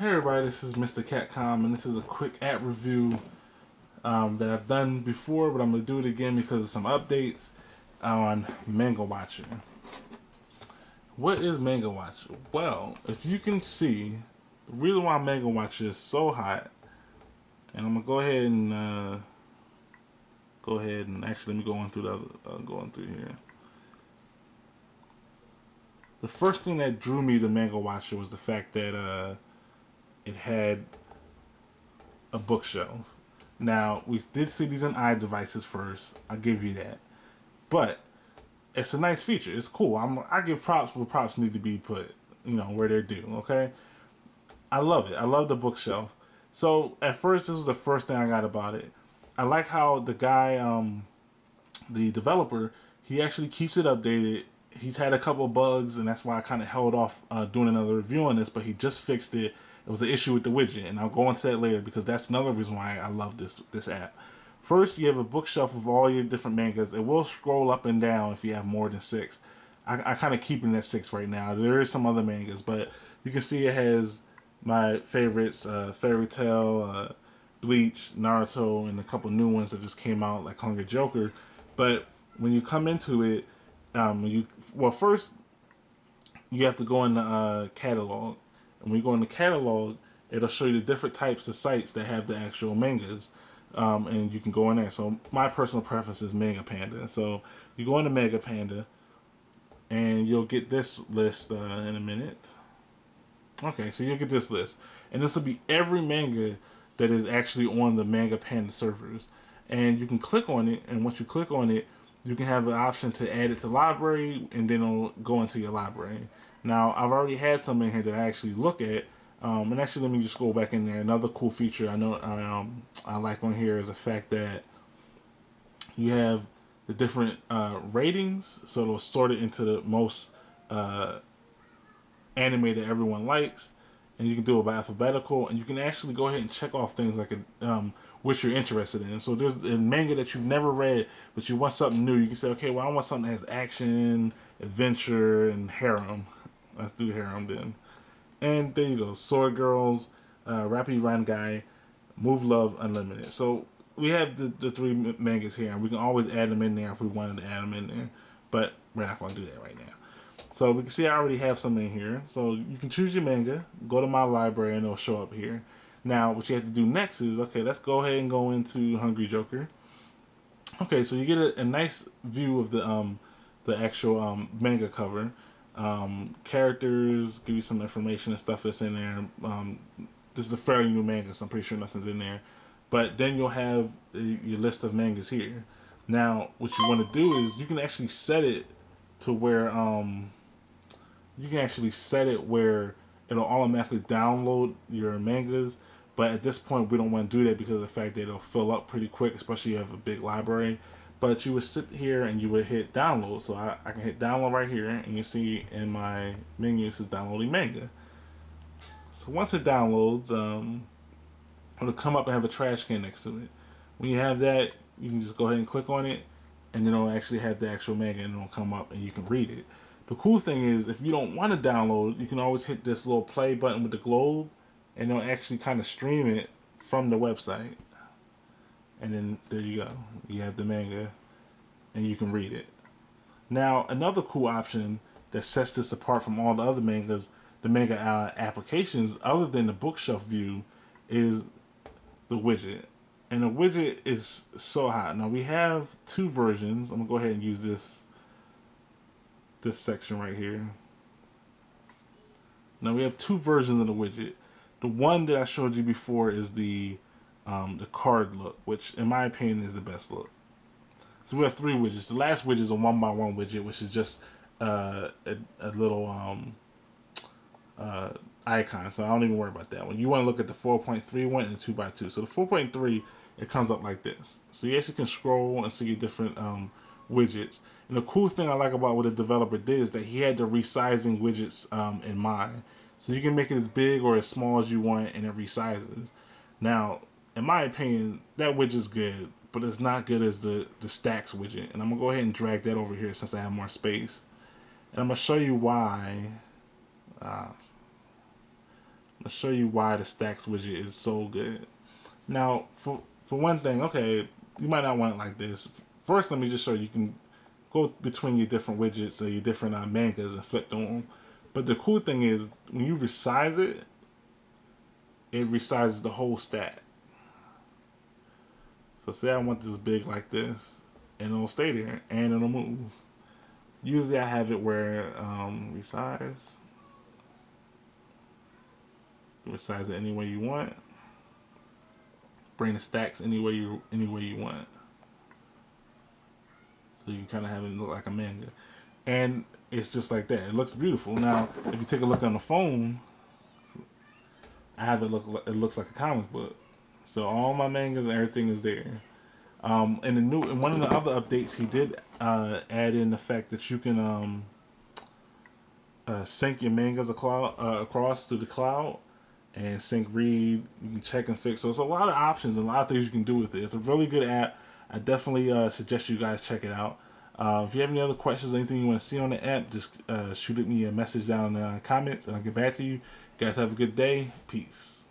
Hey everybody, this is Mr. Catcom, and this is a quick app review that I've done before, but I'm going to do it again because of some updates on Manga Watcher. What is Manga Watcher? Well, if you can see, the reason why Manga Watcher is so hot, and I'm going to go ahead and actually let me go on through the other, going through here. The first thing that drew me to Manga Watcher was the fact that it had a bookshelf. Now, we did see these on iDevices first. I'll give you that. But it's a nice feature. It's cool. I give props where props need to be put, where they're due, okay? I love it. I love the bookshelf. So, at first, this was the first thing I got about it. I like how the guy, the developer, he actually keeps it updated. He's had a couple of bugs, and that's why I kind of held off doing another review on this, but he just fixed it. It was an issue with the widget, and I'll go into that later because that's another reason why I love this app. First, you have a bookshelf of all your different mangas. It will scroll up and down if you have more than 6. I kind of keep it at 6 right now. There is some other mangas, but you can see it has my favorites, Fairy Tail, Bleach, Naruto, and a couple new ones that just came out, like Hungry Joker. But when you come into it, first you have to go in the catalog. And when you go in the catalog, it'll show you the different types of sites that have the actual mangas. And you can go in there. So my personal preference is Manga Panda. So you go into Manga Panda, and you'll get this list in a minute. Okay, so you'll get this list. And this will be every manga that is actually on the Manga Panda servers. And you can click on it, and once you click on it, you can have the option to add it to library, and then it'll go into your library. Now, I've already had some in here that I actually look at, and actually let me just go back in there. Another cool feature I like on here is the fact that you have the different ratings, so it'll sort it into the most anime that everyone likes, and you can do it by alphabetical, and you can actually go ahead and check off things like which you're interested in. So there's a manga that you've never read, but you want something new. You can say, okay, well, I want something that has action, adventure, and harem. Let's do harem then. And there you go. Sword Girls, Rappy Rangai, Move Love Unlimited. So we have the 3 mangas here, and we can always add them in there if we wanted to add them in there. But we're not going to do that right now. So we can see I already have some in here. So you can choose your manga, go to my library, and it'll show up here. Now, what you have to do next is, okay, let's go ahead and go into Hungry Joker. Okay, so you get a nice view of the actual manga cover. Characters, give you some information and stuff that's in there. This is a fairly new manga, so I'm pretty sure nothing's in there. But then you'll have your list of mangas here. Now, what you want to do is you can actually set it to where it'll automatically download your mangas. But at this point, we don't want to do that because of the fact that it'll fill up pretty quick, especially if you have a big library. But you would sit here and you would hit download. So I can hit download right here, and you see in my menu it says downloading manga. So once it downloads, it'll come up and have a trash can next to it. When you have that, you can just go ahead and click on it, and then it'll actually have the actual manga, and it'll come up and you can read it. The cool thing is, if you don't want to download, you can always hit this little play button with the globe, and it'll actually kind of stream it from the website. And then there you go. You have the manga, and you can read it. Now, another cool option that sets this apart from all the other mangas, the manga applications, other than the bookshelf view, is the widget. And the widget is so hot. Now, we have 2 versions. I'm going to go ahead and use this section right here. Now, we have 2 versions of the widget. The one that I showed you before is the card look, which in my opinion is the best look. So we have 3 widgets. The last widget is a 1x1 widget, which is just a little icon. So I don't even worry about that one. You want to look at the 4.3 one and the 2x2. So the 4.3, it comes up like this. So you actually can scroll and see your different widgets. And the cool thing I like about what the developer did is that he had the resizing widgets in mind. So you can make it as big or as small as you want, and it resizes. Now, in my opinion, that widget's good, but it's not good as the stacks widget. And I'm going to go ahead and drag that over here since I have more space. And I'm going to show you why. I'm I'll show you why the stacks widget is so good. Now, for one thing, okay, you might not want it like this. First, let me just show you. You can go between your different widgets or your different mangas and flip through them. But the cool thing is, when you resize it, it resizes the whole stack. So say I want this big like this, and it'll stay there, and it'll move. Usually I have it where resize. Resize it any way you want. Bring the stacks any way you want. So you can kind of have it look like a manga. And it's just like that. It looks beautiful. Now, if you take a look on the phone, I have it looks like a comic book. So all my mangas and everything is there. In one of the other updates, he did add in the fact that you can sync your mangas across to the cloud and sync read. You can check and fix. So it's a lot of options and a lot of things you can do with it. It's a really good app. I definitely suggest you guys check it out. If you have any other questions or anything you want to see on the app, just shoot me a message down in the comments and I'll get back to you. You guys have a good day. Peace.